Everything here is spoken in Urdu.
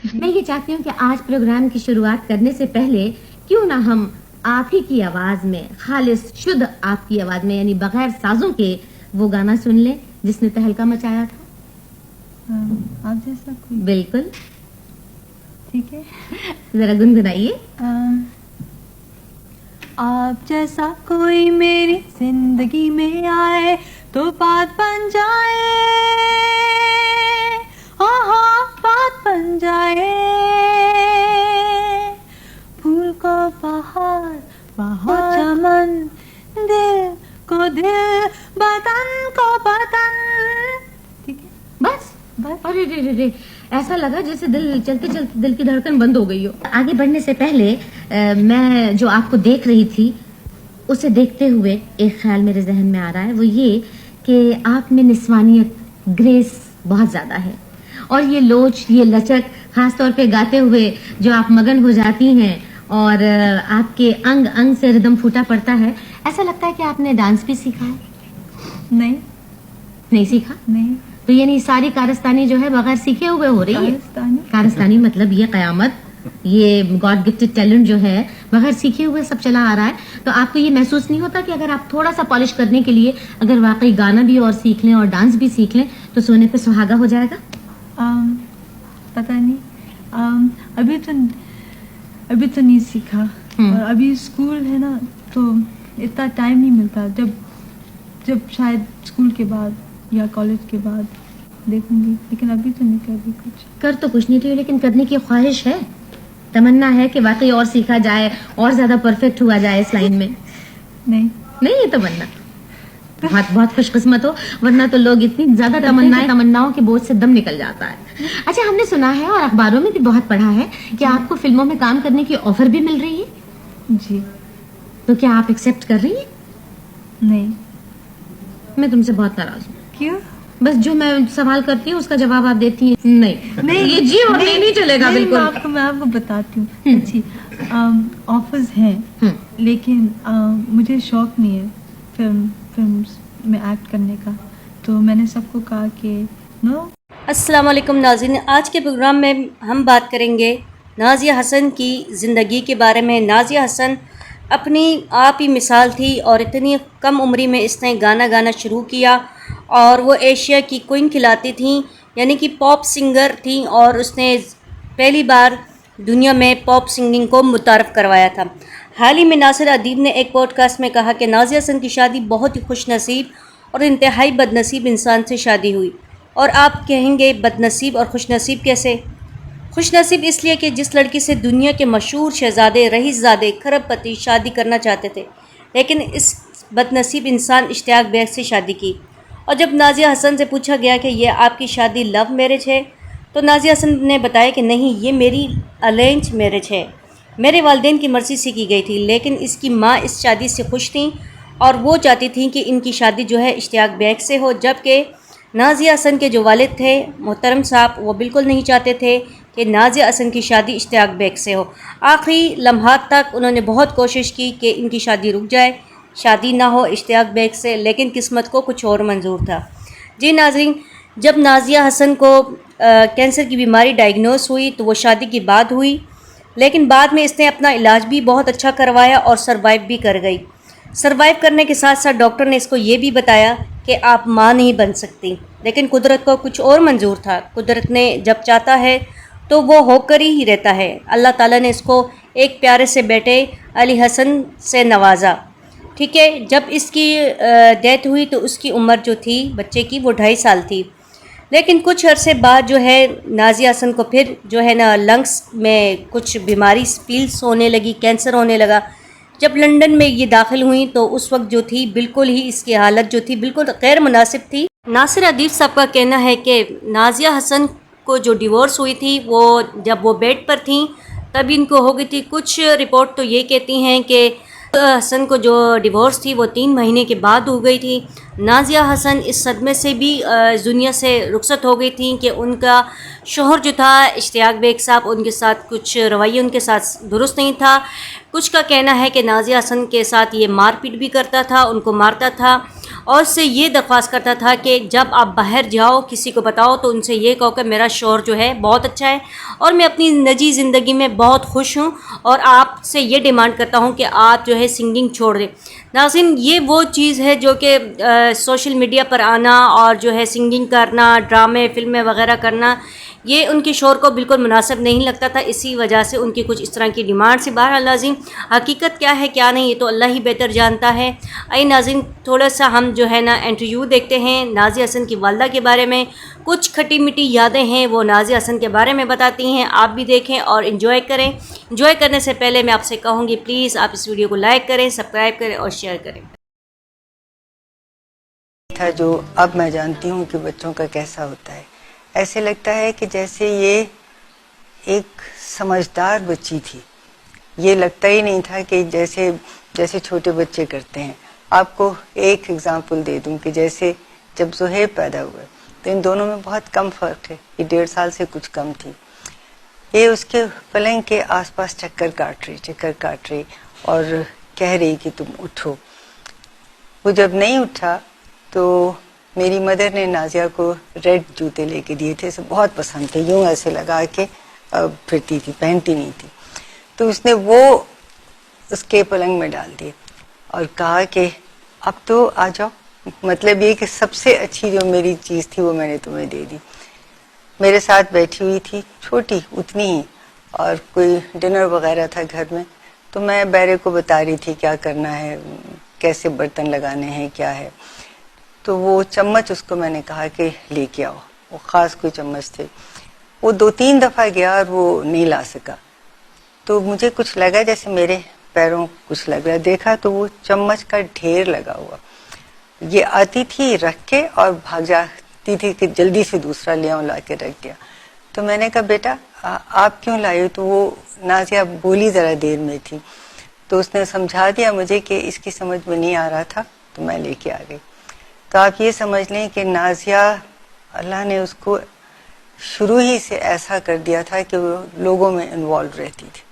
میں یہ چاہتی ہوں کہ آج پروگرام کی شروعات کرنے سے پہلے کیوں نہ ہم آپ ہی کی آواز میں، خالص شدھ آپ کی آواز میں، یعنی بغیر سازوں کے وہ گانا سن لیں جس نے تہلکہ مچایا تھا. آپ جیسا کوئی. بالکل ٹھیک ہے، ذرا گنگنائیے. آپ جیسا کوئی میری زندگی میں آئے تو بات بن جائے، ہاں بات بن جائے. پھول کو بہار، بہار چمن، دل کو دل، بدن کو بدن. ٹھیک ہے بس ارے رے رے، ایسا لگا جیسے دل چلتے چلتے دل کی دھڑکن بند ہو گئی ہو. آگے بڑھنے سے پہلے میں جو آپ کو دیکھ رہی تھی اسے دیکھتے ہوئے ایک خیال میرے ذہن میں آ رہا ہے، وہ یہ کہ آپ میں نسوانیت، گریس بہت زیادہ ہے، اور یہ لوچ، یہ لچک، خاص طور پہ گاتے ہوئے جو آپ مگن ہو جاتی ہیں اور آپ کے انگ انگ سے ردم پھوٹا پڑتا ہے. ایسا لگتا ہے کہ آپ نے ڈانس بھی سیکھا ہے. نہیں سیکھا؟ نہیں. تو یعنی ساری کارستانی جو ہے بغیر سیکھے ہوئے ہو رہی ہے. کارستانی مطلب یہ قیامت، یہ گاڈ گفٹڈ ٹیلنٹ جو ہے بغیر سیکھے ہوئے سب چلا آ رہا ہے. تو آپ کو یہ محسوس نہیں ہوتا کہ اگر آپ تھوڑا سا پالش کرنے کے لیے اگر واقعی گانا بھی اور سیکھ لیں اور ڈانس بھی سیکھ لیں تو سونے پہ سہاگا ہو جائے گا؟ پتہ نہیں، ابھی تو نہیں سیکھا. اور ابھی اسکول ہے نا تو اتنا ٹائم نہیں ملتا. جب شاید اسکول کے بعد یا کالج کے بعد دیکھوں گی، لیکن ابھی تو نہیں کر رہی کچھ. کر تو کچھ نہیں رہی، لیکن کرنے کی خواہش ہے، تمنا ہے کہ واقعی اور سیکھا جائے اور زیادہ پرفیکٹ ہوا جائے اس لائن میں. نہیں یہ تمنا بہت بہت خوش قسمت ہو، ورنہ تو لوگ اتنی زیادہ تمناؤں کے بوجھ سے دم نکل جاتا ہے. اچھا، ہم نے سنا ہے اور اخباروں میں بھی بہت پڑھا ہے کہ آپ کو فلموں میں کام کرنے کی آفر بھی مل رہی ہے. جی. تو کیا آپ ایکسپٹ کر رہی ہیں؟ نہیں. میں تم سے بہت ناراض ہوں. کیوں؟ بس جو میں سوال کرتی ہوں اس کا جواب آپ دیتی ہیں نہیں. یہ جی اور نہیں چلے گا. بالکل میں آپ کو بتاتی ہوں. اچھی آفرز ہیں، لیکن مجھے شوق نہیں ہے فلمز میں ایکٹ کرنے کا، تو میں نے سب کو کہا کہ نو. السلام علیکم ناظرین، آج کے پروگرام میں ہم بات کریں گے نازیہ حسن کی زندگی کے بارے میں. نازیہ حسن اپنی آپ ہی مثال تھی، اور اتنی کم عمری میں اس نے گانا شروع کیا، اور وہ ایشیا کی کوئن کھلاتی تھیں، یعنی کہ پاپ سنگر تھیں، اور اس نے پہلی بار دنیا میں پاپ سنگنگ کو متعارف کروایا تھا. حال ہی میں ناصر ادیب نے ایک پوڈ کاسٹ میں کہا کہ نازیہ حسن کی شادی بہت ہی خوش نصیب اور انتہائی بد نصیب انسان سے شادی ہوئی. اور آپ کہیں گے بد نصیب اور خوش نصیب کیسے؟ خوش نصیب اس لیے کہ جس لڑکی سے دنیا کے مشہور شہزادے، رئیس زادے، کھرب پتی شادی کرنا چاہتے تھے، لیکن اس بد نصیب انسان اشتیاق بیگ سے شادی کی. اور جب نازیہ حسن سے پوچھا گیا کہ یہ آپ کی شادی لو میرج ہے، تو نازیہ حسن نے بتایا کہ نہیں، یہ میری ارینج میرج ہے، میرے والدین کی مرضی سے کی گئی تھی، لیکن اس کی ماں اس شادی سے خوش تھیں اور وہ چاہتی تھیں کہ ان کی شادی جو ہے اشتیاق بیگ سے ہو، جبکہ نازیہ حسن کے جو والد تھے محترم صاحب، وہ بالکل نہیں چاہتے تھے کہ نازیہ حسن کی شادی اشتیاق بیگ سے ہو. آخری لمحات تک انہوں نے بہت کوشش کی کہ ان کی شادی رک جائے، شادی نہ ہو اشتیاق بیگ سے، لیکن قسمت کو کچھ اور منظور تھا. جی ناظرین، جب نازیہ حسن کو کینسر کی بیماری ڈائیگنوز ہوئی تو وہ شادی کی بعد ہوئی، لیکن بعد میں اس نے اپنا علاج بھی بہت اچھا کروایا اور سروائیو بھی کر گئی. سروائیو کرنے کے ساتھ ساتھ ڈاکٹر نے اس کو یہ بھی بتایا کہ آپ ماں نہیں بن سکتی، لیکن قدرت کو کچھ اور منظور تھا. قدرت نے جب چاہتا ہے تو وہ ہو کر ہی رہتا ہے. اللہ تعالیٰ نے اس کو ایک پیارے سے بیٹے علی حسن سے نوازا. ٹھیک ہے، جب اس کی ڈیتھ ہوئی تو اس کی عمر جو تھی بچے کی وہ 2.5 سال تھی. لیکن کچھ عرصے بعد جو ہے نازیہ حسن کو پھر جو ہے نا لنگس میں کچھ بیماری فیلز ہونے لگی، کینسر ہونے لگا. جب لندن میں یہ داخل ہوئیں تو اس وقت جو تھی بالکل ہی اس کی حالت جو تھی بالکل غیر مناسب تھی. ناصر ادیب صاحب کا کہنا ہے کہ نازیہ حسن کو جو ڈیورس ہوئی تھی وہ جب وہ بیڈ پر تھیں تب ان کو ہو گئی تھی. کچھ رپورٹ تو یہ کہتی ہیں کہ حسن کو جو ڈیورس تھی وہ 3 مہینے کے بعد ہو گئی تھی. نازیہ حسن اس صدمے سے بھی دنیا سے رخصت ہو گئی تھیں کہ ان کا شوہر جو تھا اشتیاق بیگ صاحب، ان کے ساتھ کچھ رویہ ان کے ساتھ درست نہیں تھا. کچھ کا کہنا ہے کہ نازیہ حسن کے ساتھ یہ مار پیٹ بھی کرتا تھا، ان کو مارتا تھا اور اس سے یہ درخواست کرتا تھا کہ جب آپ باہر جاؤ کسی کو بتاؤ تو ان سے یہ کہو کہ میرا شوہر جو ہے بہت اچھا ہے اور میں اپنی نجی زندگی میں بہت خوش ہوں اور آپ سے یہ ڈیمانڈ کرتا ہوں کہ آپ جو ہے سنگنگ چھوڑ دیں. ناظرین، یہ وہ چیز ہے جو کہ سوشل میڈیا پر آنا اور جو ہے سنگنگ کرنا، ڈرامے فلمیں وغیرہ کرنا، یہ ان کے شوہر کو بالکل مناسب نہیں لگتا تھا. اسی وجہ سے ان کی کچھ اس طرح کی ڈیمانڈ سے. بہرحال ناظرین، حقیقت کیا ہے کیا نہیں یہ تو اللہ ہی بہتر جانتا ہے. آئیے ناظرین تھوڑا سا ہم جو ہے نا انٹرویو دیکھتے ہیں نازیہ حسن کی والدہ کے بارے میں. کچھ کھٹی میٹھی یادیں ہیں وہ نازیہ حسن کے بارے میں بتاتی ہیں، آپ بھی دیکھیں اور انجوائے کریں. انجوائے کرنے سے پہلے میں آپ سے کہوں گی پلیز آپ اس ویڈیو کو لائک کریں، سبسکرائب کریں اور شیئر کریں. تھا جو اب میں جانتی ہوں کہ بچوں کا کیسا ہوتا ہے. ایسے لگتا ہے کہ جیسے یہ ایک سمجھدار بچی تھی. یہ لگتا ہی نہیں تھا کہ جیسے چھوٹے بچے کرتے ہیں. آپ کو ایک ایگزامپل دے دوں کہ جیسے جب زہیب پیدا ہوئے تو ان دونوں میں بہت کم فرق ہے. یہ 1.5 سال سے کچھ کم تھی. یہ اس کے پلنگ کے آس پاس چکر کاٹ رہی اور کہہ رہی کہ تم اٹھو. وہ جب نہیں اٹھا تو میری مدر نے نازیہ کو ریڈ جوتے لے کے دیے تھے. اسے بہت پسند تھے، یوں ایسے لگا کے پھرتی تھی، پہنتی نہیں تھی. تو اس نے وہ اس کے پلنگ میں ڈال دیے اور کہا کہ اب تو آ جاؤ. مطلب یہ کہ سب سے اچھی جو میری چیز تھی وہ میں نے تمہیں دے دی. میرے ساتھ بیٹھی ہوئی تھی، چھوٹی اتنی ہی، اور کوئی ڈنر وغیرہ تھا گھر میں. تو میں بیرے کو بتا رہی تھی کیا کرنا ہے، کیسے برتن لگانے ہیں، کیا ہے. تو وہ چمچ اس کو میں نے کہا کہ لے کے آؤ. وہ خاص کوئی چمچ تھے. وہ 2-3 دفعہ گیا اور وہ نہیں لا سکا. تو مجھے کچھ لگا جیسے میرے پیروں کچھ لگ رہا. دیکھا تو وہ چمچ کا ڈھیر لگا ہوا. یہ آتی تھی رکھ کے اور بھاگ جاتی تھی کہ جلدی سے دوسرا لے آؤں، لا کے رکھ دیا. تو میں نے کہا بیٹا آپ کیوں لائے ہو؟ تو وہ نازیہ بولی ذرا دیر میں تھی تو اس نے سمجھا دیا مجھے کہ اس کی سمجھ میں نہیں آ رہا تھا تو میں لے کے آ گئی. تو آپ یہ سمجھ لیں کہ نازیہ اللہ نے اس کو شروع ہی سے ایسا کر دیا تھا کہ وہ لوگوں میں انوالو رہتی تھی.